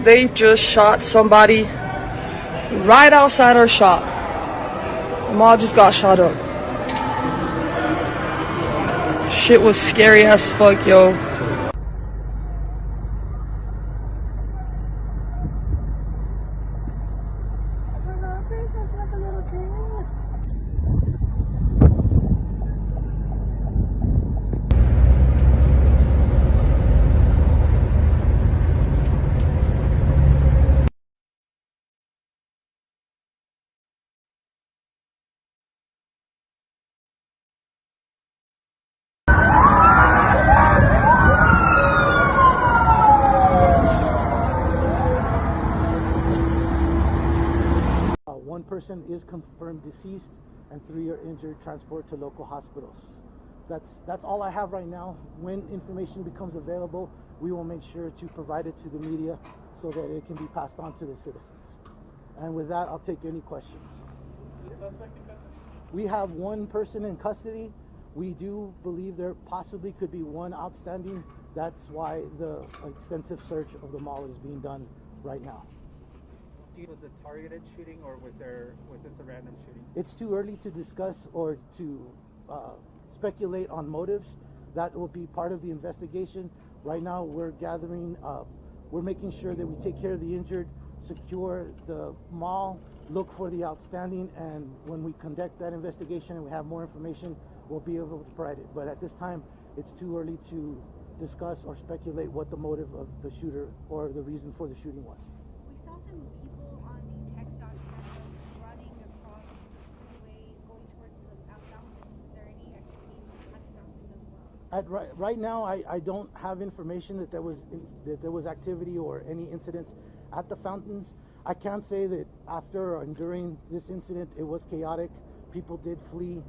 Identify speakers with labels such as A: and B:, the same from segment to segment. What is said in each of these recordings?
A: They just shot somebody right outside our shop. The mall just got shot up. Shit was scary as fuck, yo.
B: One person is confirmed deceased and 3 are injured, transport to local hospitals. That's all I have right now. When information becomes available, we will make sure to provide it to the media so that it can be passed on to the citizens. And with that, I'll take any questions. We have one person in custody. We do believe there possibly could be one outstanding. That's why the extensive search of the mall is being done right now.
C: Was it a targeted shooting, or was this a random shooting?
B: It's too early to discuss or to speculate on motives. That will be part of the investigation. Right now, we're gathering, we're making sure that we take care of the injured, secure the mall, look for the outstanding, and when we conduct that investigation and we have more information, we'll be able to provide it. But at this time, it's too early to discuss or speculate what the motive of the shooter or the reason for the shooting was.
D: We saw some people on the text.com running across the freeway going towards the fountain. Is there any activity at the fountain as well?
B: Right now, I don't have information that there was activity or any incidents at the fountains. I can say that after and during this incident, it was chaotic. People did flee.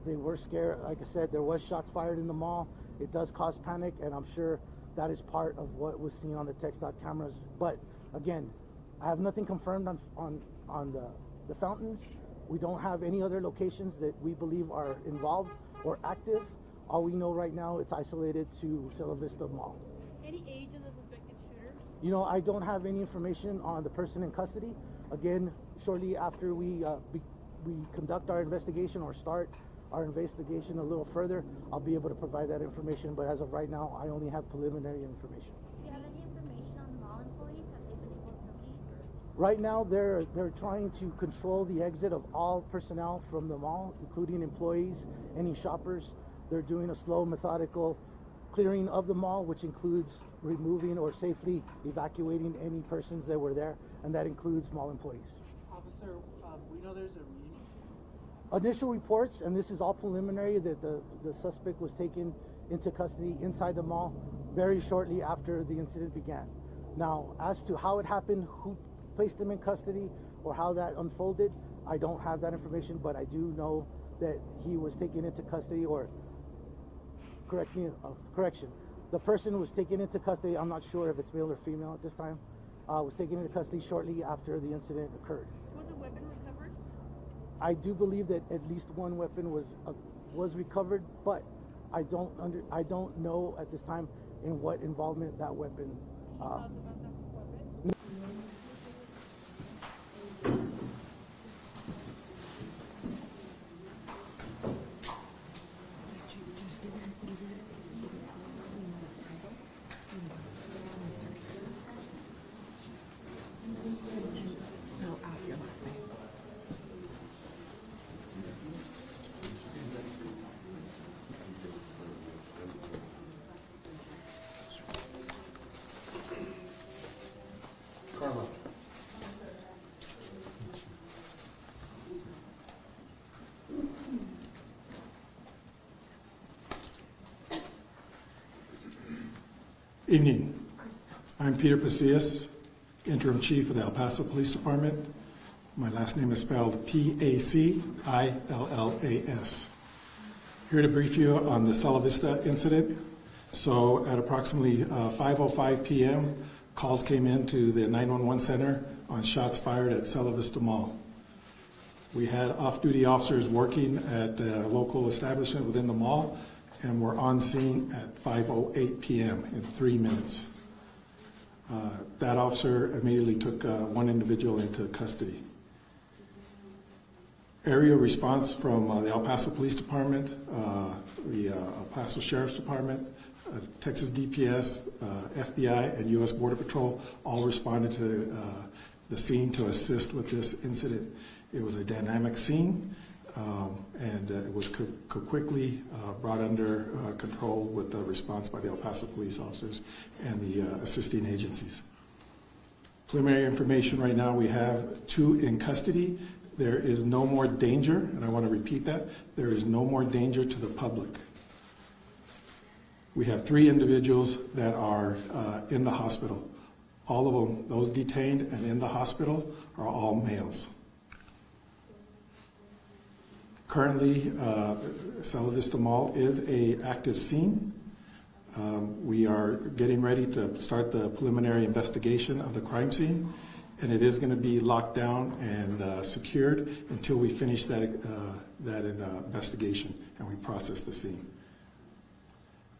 B: They were scared. Like I said, there was shots fired in the mall. It does cause panic, and I'm sure that is part of what was seen on the text.com cameras. But again, I have nothing confirmed on the fountains. We don't have any other locations that we believe are involved or active. All we know right now, it's isolated to Cielo Vista Mall.
D: Any age of the suspected shooter?
B: You know, I don't have any information on the person in custody. Again, shortly after we conduct our investigation or start our investigation a little further, I'll be able to provide that information. But as of right now, I only have preliminary information.
D: Do you have any information on the mall employees? Have they been able to leave?
B: Right now, they're trying to control the exit of all personnel from the mall, including employees, any shoppers. They're doing a slow, methodical clearing of the mall, which includes removing or safely evacuating any persons that were there, and that includes mall employees.
C: Officer, we know there's
B: Initial reports, and this is all preliminary, that the suspect was taken into custody inside the mall very shortly after the incident began. Now, as to how it happened, who placed him in custody, or how that unfolded, I don't have that information, but I do know that he was taken into custody, or correction. The person was taken into custody, I'm not sure if it's male or female at this time, was taken into custody shortly after the incident occurred.
D: Was a weapon recovered?
B: I do believe that at least one weapon was recovered, but I don't know at this time in what involvement that weapon.
E: Evening. I'm Peter Pasillas, Interim Chief of the El Paso Police Department. My last name is spelled P-A-C-I-L-L-A-S. Here to brief you on the Cielo Vista incident. So at approximately 5:05 p.m., calls came in to the 911 center on shots fired at Cielo Vista Mall. We had off-duty officers working at a local establishment within the mall, and we're on scene at 5:08 p.m. in 3 minutes. That officer immediately took one individual into custody. Area response from the El Paso Police Department, the El Paso Sheriff's Department, Texas DPS, FBI, and U.S. Border Patrol all responded to the scene to assist with this incident. It was a dynamic scene, and it was quickly brought under control with the response by the El Paso police officers and the assisting agencies. Preliminary information right now, we have 2 in custody. There is no more danger, and I want to repeat that, there is no more danger to the public. We have 3 individuals that are in the hospital. All of them, those detained and in the hospital, are all males. Currently, Cielo Vista Mall is an active scene. We are getting ready to start the preliminary investigation of the crime scene, and it is going to be locked down and secured until we finish that investigation and we process the scene.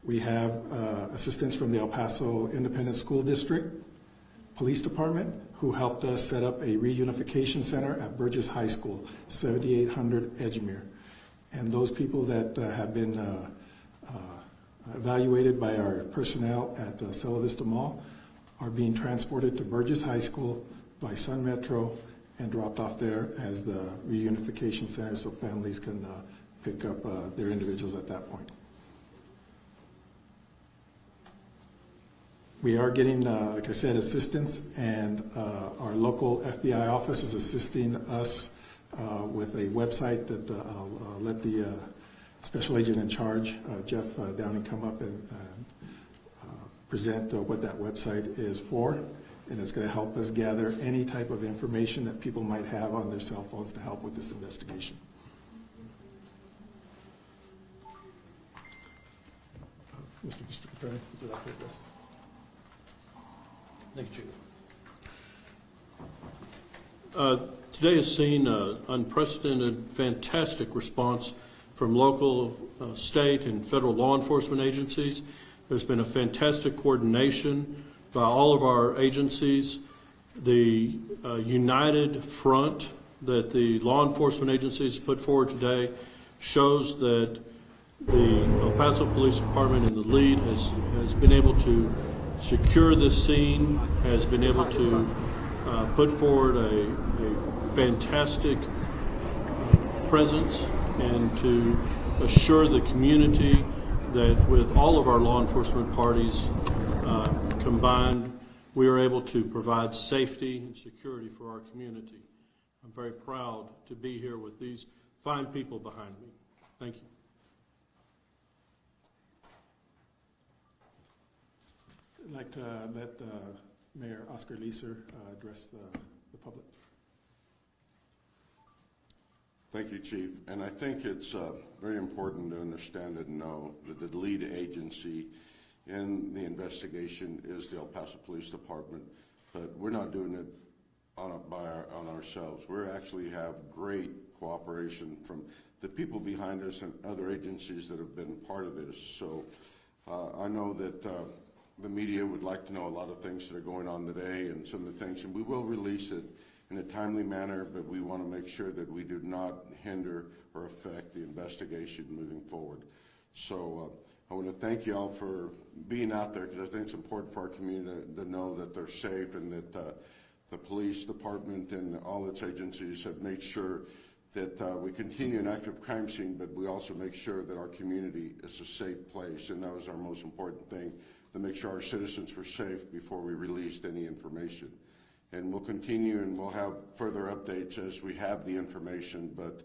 E: We have assistance from the El Paso Independent School District Police Department, who helped us set up a reunification center at Burgess High School, 7800 Edgemere. And those people that have been evaluated by our personnel at Cielo Vista Mall are being transported to Burgess High School by Sun Metro and dropped off there as the reunification center so families can pick up their individuals at that point. We are getting, like I said, assistance, and our local FBI office is assisting us with a website that I'll let the special agent in charge, Jeff Downing, come up and present what that website is for, and it's going to help us gather any type of information that people might have on their cell phones to help with this investigation. Mr. District Attorney, would you like to address?
F: Thank you, Chief. Today has seen an unprecedented, fantastic response from local, state, and federal law enforcement agencies. There's been a fantastic coordination by all of our agencies. The united front that the law enforcement agencies put forward today shows that the El Paso Police Department in the lead has been able to secure this scene, has been able to put forward a fantastic presence and to assure the community that with all of our law enforcement parties combined, we are able to provide safety and security for our community. I'm very proud to be here with these fine people behind me. Thank you.
E: I'd like to let Mayor Oscar Leeser address the public.
G: Thank you, Chief. And I think it's very important to understand and know that the lead agency in the investigation is the El Paso Police Department, but we're not doing it on ourselves. We actually have great cooperation from the people behind us and other agencies that have been part of this. So I know that the media would like to know a lot of things that are going on today and some of the things, and we will release it in a timely manner, but we want to make sure that we do not hinder or affect the investigation moving forward. So I want to thank you all for being out there, because I think it's important for our community to know that they're safe, and that the police department and all its agencies have made sure that we continue an active crime scene, but we also make sure that our community is a safe place, and that was our most important thing, to make sure our citizens were safe before we released any information. And we'll continue, and we'll have further updates as we have the information, but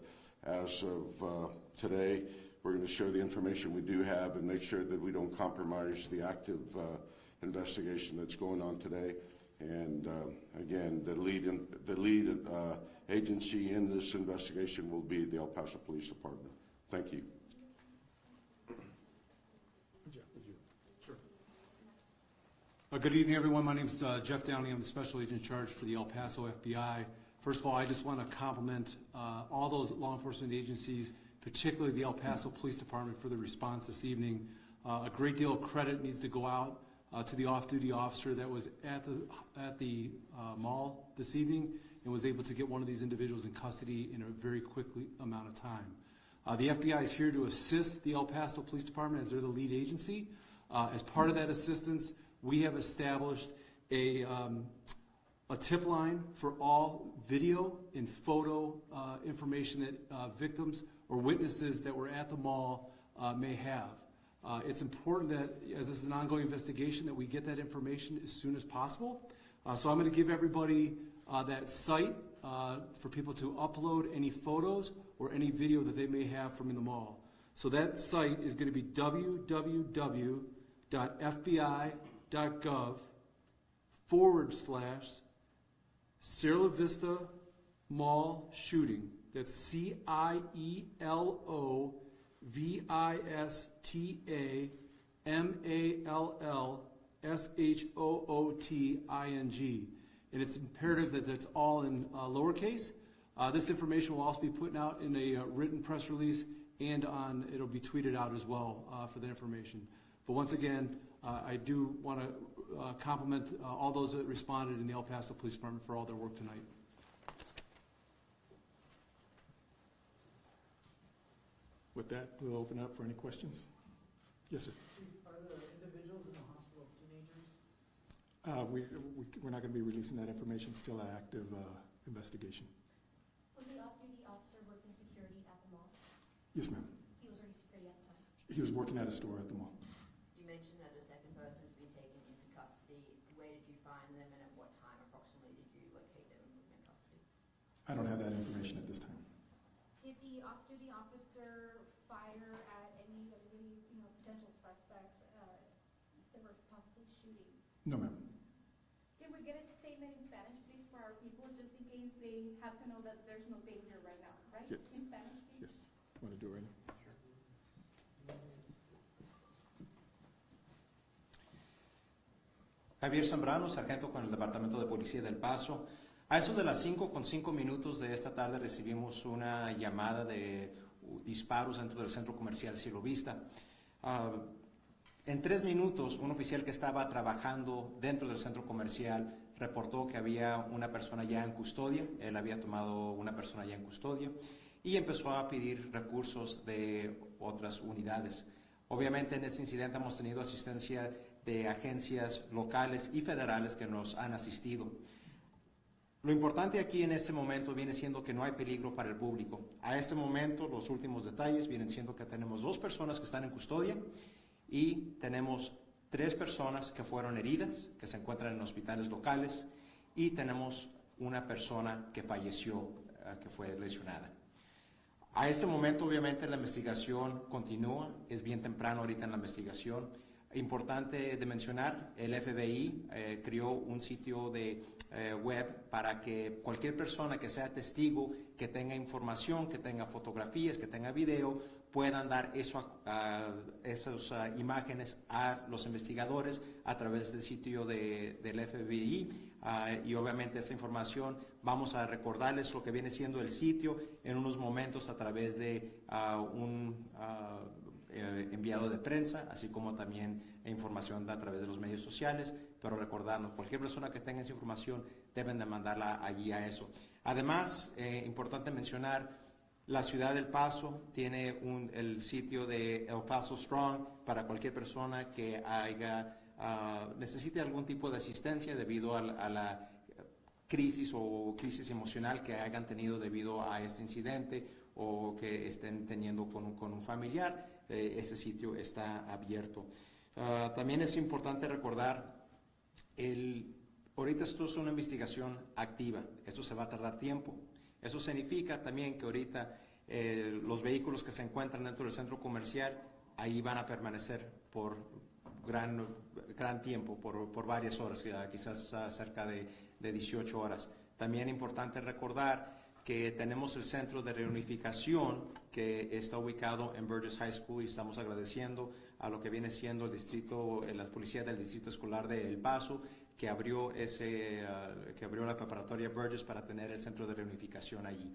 G: as of today, we're going to share the information we do have and make sure that we don't compromise the active investigation that's going on today. And again, the lead agency in this investigation will be the El Paso Police Department. Thank you.
H: Good evening, everyone. My name is Jeff Downey. I'm the Special Agent in Charge for the El Paso FBI. First of all, I just want to compliment all those law enforcement agencies, particularly the El Paso Police Department, for the response this evening. A great deal of credit needs to go out to the off-duty officer that was at the mall this evening and was able to get one of these individuals in custody in a very quick amount of time. The FBI is here to assist the El Paso Police Department as they're the lead agency. As part of that assistance, we have established a tip line for all video and photo information that victims or witnesses that were at the mall may have. It's important that, as this is an ongoing investigation, that we get that information as soon as possible. So I'm going to give everybody that site for people to upload any photos or any video that they may have from in the mall. So that site is going to be www.fbi.gov/Cielo Vista Mall shooting. That's CIELOVISTA-MALLSHOOTING. And it's imperative that that's all in lowercase. This information will also be put out in a written press release, and it'll be tweeted out as well for the information. But once again, I do want to compliment all those that responded in the El Paso Police Department for all their work tonight.
E: With that, we'll open up for any questions. Yes, sir.
B: Are the individuals in the hospital teenagers?
E: We're not going to be releasing that information. Still an active investigation.
D: Was the off-duty officer working security at the mall?
E: Yes, ma'am.
D: He was working security at the time.
E: He was working at a store at the mall.
I: You mentioned that a second person's been taken into custody. Where did you find them, and at what time approximately did you locate them and put them in custody?
E: I don't have that information at this time.
D: Did the off-duty officer fire at any of the potential suspects that were possibly shooting?
E: No, ma'am.
J: Can we get a statement in Spanish, please, for our people, just in case they have to know that there's no danger right now, right?
E: Yes.
J: In Spanish, please?
E: Yes. Want to do it right now?
K: Javier Zambrano, sargento con el Departamento de Policía del Paso. A eso de las 5:05 de esta tarde recibimos una llamada de disparos dentro del centro comercial Cielo Vista. En 3 minutos, un oficial que estaba trabajando dentro del centro comercial reportó que había una persona ya en custodia. Él había tomado una persona ya en custodia y empezó a pedir recursos de otras unidades. Obviamente en este incidente hemos tenido asistencia de agencias locales y federales que nos han asistido. Lo importante aquí en este momento viene siendo que no hay peligro para el público. A este momento los últimos detalles vienen siendo que tenemos 2 personas que están en custodia y tenemos 3 personas que fueron heridas, que se encuentran en hospitales locales, y tenemos una persona que falleció, que fue lesionada. A este momento obviamente la investigación continúa, es bien temprano ahorita en la investigación. Importante de mencionar, el FBI creó un sitio de web para que cualquier persona que sea testigo, que tenga información, que tenga fotografías, que tenga video, puedan dar esas imágenes a los investigadores a través del sitio del FBI. Y obviamente esa información vamos a recordarles lo que viene siendo el sitio en unos momentos a través de un enviado de prensa, así como también información a través de los medios sociales, pero recordando, cualquier persona que tenga esa información deben de mandarla allí a eso. Además, importante mencionar, la ciudad del Paso tiene el sitio de El Paso Strong para cualquier persona que necesite algún tipo de asistencia debido a la crisis o crisis emocional que hayan tenido debido a este incidente o que estén teniendo con un familiar. Ese sitio está abierto. También es importante recordar, ahorita esto es una investigación activa, esto se va a tardar tiempo. Eso significa también que ahorita los vehículos que se encuentran dentro del centro comercial, ahí van a permanecer por gran tiempo, por varias horas, quizás cerca de 18 horas. También es importante recordar que tenemos el centro de reunificación que está ubicado en Burgess High School y estamos agradeciendo a lo que viene siendo el distrito, la policía del distrito escolar de El Paso, que abrió la preparatoria Burgess para tener el centro de reunificación allí.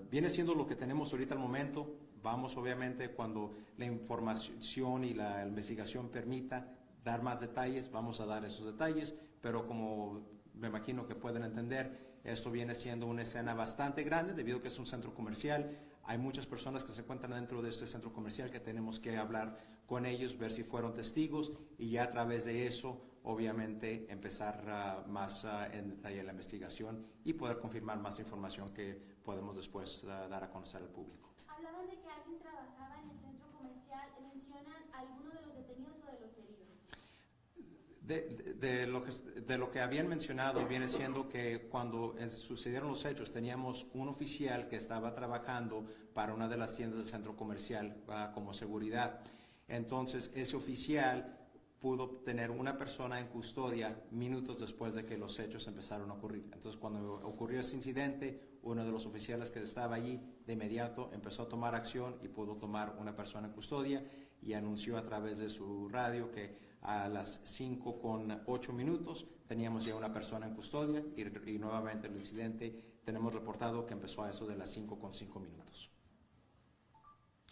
K: Viene siendo lo que tenemos ahorita al momento. Vamos obviamente cuando la información y la investigación permita dar más detalles, vamos a dar esos detalles, pero como me imagino que pueden entender, esto viene siendo una escena bastante grande debido a que es un centro comercial. Hay muchas personas que se encuentran dentro de este centro comercial que tenemos que hablar con ellos, ver si fueron testigos y ya a través de eso, obviamente, empezar más en detalle la investigación y poder confirmar más información que podemos después dar a conocer al público.
L: Hablaban de que alguien trabajaba en el centro comercial. ¿Mencionan alguno de los detenidos o de los heridos?
K: De lo que habían mencionado viene siendo que cuando sucedieron los hechos teníamos un oficial que estaba trabajando para una de las tiendas del centro comercial como seguridad. Entonces ese oficial pudo tener una persona en custodia minutos después de que los hechos empezaron a ocurrir. Entonces cuando ocurrió ese incidente, uno de los oficiales que estaba allí de inmediato empezó a tomar acción y pudo tomar una persona en custodia y anunció a través de su radio que a las 5:08 teníamos ya una persona en custodia y nuevamente el incidente tenemos reportado que empezó a eso de las 5:05.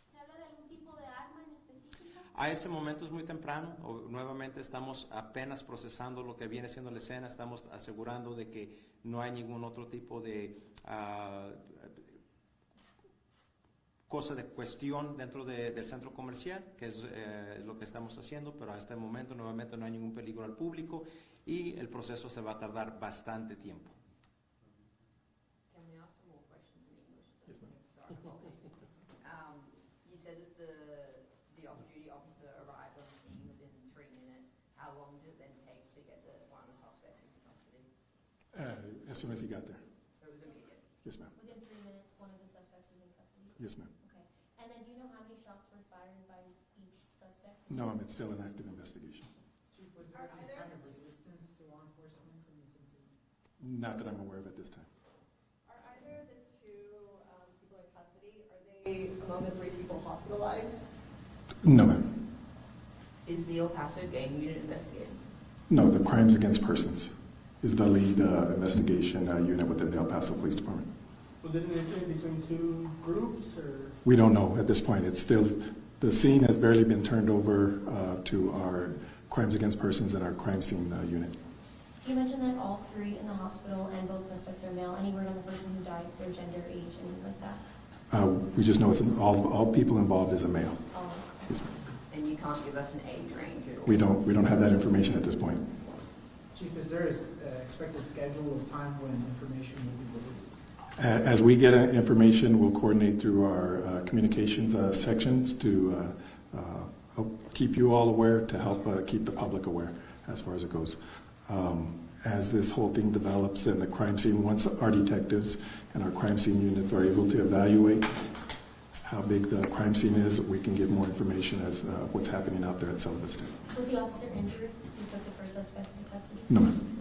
L: ¿Se habla de algún tipo de arma en específico?
K: A ese momento es muy temprano, nuevamente estamos apenas procesando lo que viene siendo la escena, estamos asegurando de que no hay ningún otro tipo de cosa de cuestión dentro del centro comercial, que es lo que estamos haciendo, pero a este momento nuevamente no hay ningún peligro al público y el proceso se va a tardar bastante tiempo.
I: Can we ask some more questions in English?
E: Yes, ma'am.
I: You said that the off-duty officer arrived on the scene within 3 minutes. How long did it then take to get one of the suspects into custody?
E: As soon as he got there.
I: It was immediate.
E: Yes, ma'am.
L: Within 3 minutes, one of the suspects was in custody?
E: Yes, ma'am.
L: Okay. And then do you know how many shots were fired by each suspect?
E: No, ma'am, it's still an active investigation.
C: Chief, was there any kind of resistance to law enforcement in this incident?
E: Not that I'm aware of at this time.
J: Are either the two people in custody, are they among the 3 people hospitalized?
E: No, ma'am.
I: Is the El Paso gang unit investigating?
E: No, the Crimes Against Persons is the lead investigation unit within the El Paso Police Department.
C: Was it an incident between 2 groups, or?
E: We don't know at this point. It's still, the scene has barely been turned over to our Crimes Against Persons and our crime scene unit.
L: You mentioned that all 3 in the hospital and both suspects are male. Any word on the person who died, their gender, age, anything like that?
E: We just know it's all people involved is a male.
L: Oh.
E: Yes, ma'am.
I: And you can't give us an age range at all?
E: We don't have that information at this point.
C: Chief, is there an expected schedule of time when information will be released?
E: As we get information, we'll coordinate through our communications sections to help keep you all aware, to help keep the public aware as far as it goes. As this whole thing develops and the crime scene, once our detectives and our crime scene units are able to evaluate how big the crime scene is, we can give more information as what's happening out there at Cielo Vista.
L: Was the officer injured who took the first suspect in custody?
E: No, ma'am.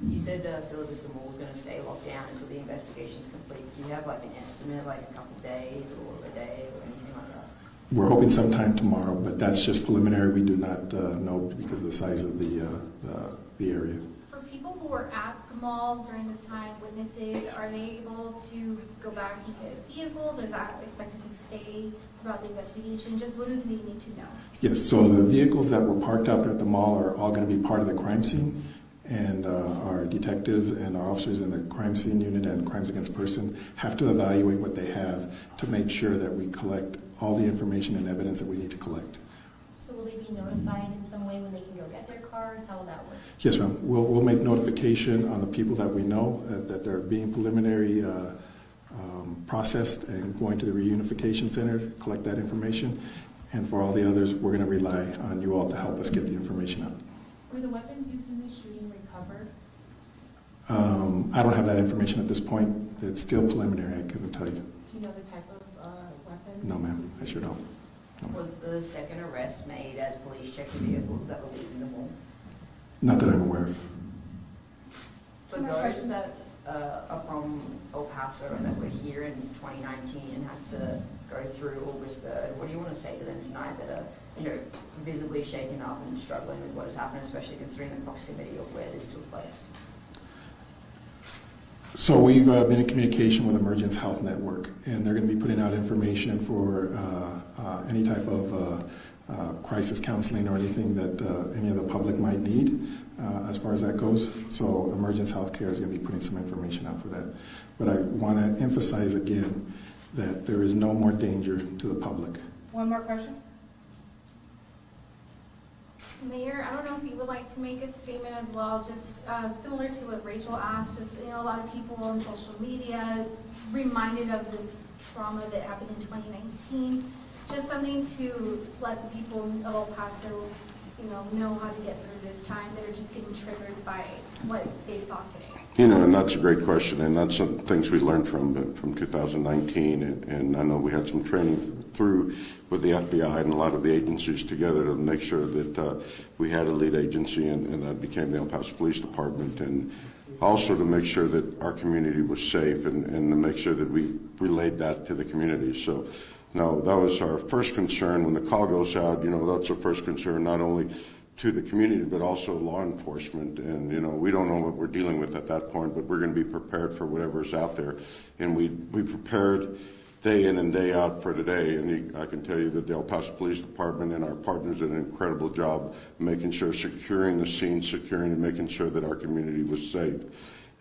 I: You said Cielo Vista Mall is going to stay locked down until the investigation is complete. Do you have like an estimate, like a couple of days or a day or anything like that?
E: We're hoping sometime tomorrow, but that's just preliminary. We do not know because of the size of the area.
J: For people who were at the mall during this time, witnesses, are they able to go back and get vehicles, or is that expected to stay throughout the investigation? Just what do they need to know?
E: Yes, so the vehicles that were parked out there at the mall are all going to be part of the crime scene. And our detectives and our officers in the crime scene unit and crimes against person have to evaluate what they have to make sure that we collect all the information and evidence that we need to collect.
L: So will they be notified in some way when they can go get their cars? How will that work?
E: Yes, ma'am. We'll make notification on the people that we know that they're being preliminary processed and going to the reunification center to collect that information. And for all the others, we're going to rely on you all to help us get the information out.
J: Were the weapons used in the shooting recovered?
E: I don't have that information at this point. It's still preliminary. I couldn't tell you.
J: Do you know the type of weapon?
E: No, ma'am. I sure don't. No,
I: Was the second arrest made as police checked the vehicles that were leaving the mall?
E: not that I'm aware of.
I: For those that are from El Paso and that were here in 2019 and had to go through August 3rd, what do you want to say to them tonight that are, visibly shaken up and struggling with what has happened, especially considering the proximity of where this took place?
E: So we've been in communication with Emergence Health Network, and they're going to be putting out information for any type of crisis counseling or anything that any of the public might need as far as that goes. So Emergence Healthcare is going to be putting some information out for that. But I want to emphasize again that there is no more danger to the public.
M: One more question.
J: Mayor, I don't know if you would like to make a statement as well, just similar to what Rachel asked. Just, you know, a lot of people on social media reminded of this trauma that happened in 2019. Just something to let the people of El Paso, you know how to get through this time. They're just getting triggered by what they saw today.
G: You know, and that's a great question, and that's some things we learned from 2019, and I know we had some training through with the FBI and a lot of the agencies together to make sure that we had a lead agency, and that became the El Paso Police Department, and also to make sure that our community was safe, and to make sure that we relayed that to the community. So, no, that was our first concern. When the call goes out, you know, that's our first concern, not only to the community, but also law enforcement. And, you know, we don't know what we're dealing with at that point, but we're going to be prepared for whatever's out there. And we prepared day in and day out for today. And I can tell you that the El Paso Police Department and our partners did an incredible job making sure, securing the scene, securing and making sure that our community was safe.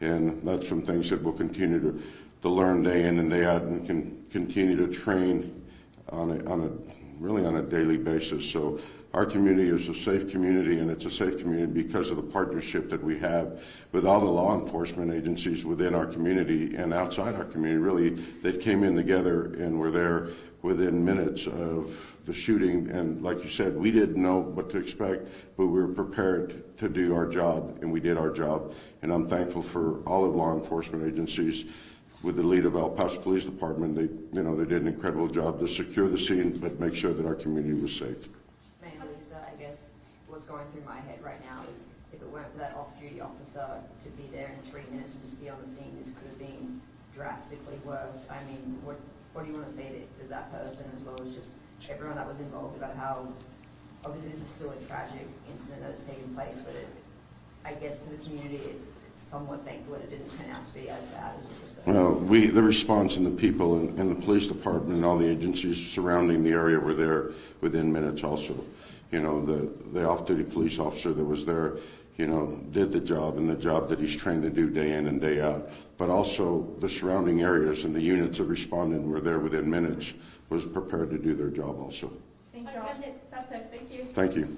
G: And that's some things that we'll continue to learn day in and day out, and can continue to train really on a daily basis. So our community is a safe community, and it's a safe community because of the partnership that we have with all the law enforcement agencies within our community and outside our community. Really, they came in together and were there within minutes of the shooting. And like you said, we didn't know what to expect, but we were prepared to do our job, and we did our job. And I'm thankful for all of law enforcement agencies. With the lead of El Paso Police Department, they did an incredible job to secure the scene, but make sure that our community was safe.
I: Man, Lisa, I guess what's going through my head right now is if it weren't for that off-duty officer to be there in 3 minutes and just be on the scene, this could have been drastically worse. I mean, what do you want to say to that person, as well as just everyone that was involved, about how obviously this is still a tragic incident that has taken place, but I guess to the community, it's somewhat thankful that it didn't turn out to be as bad as it was.
G: Well, the response and the people in the police department and all the agencies surrounding the area were there within minutes also. You know, the off-duty police officer that was there, you know, did the job, and the job that he's trained to do day in and day out. But also the surrounding areas and the units that responded were there within minutes, was prepared to do their job also.
M: Thank you. That's it. Thank you.
G: Thank you.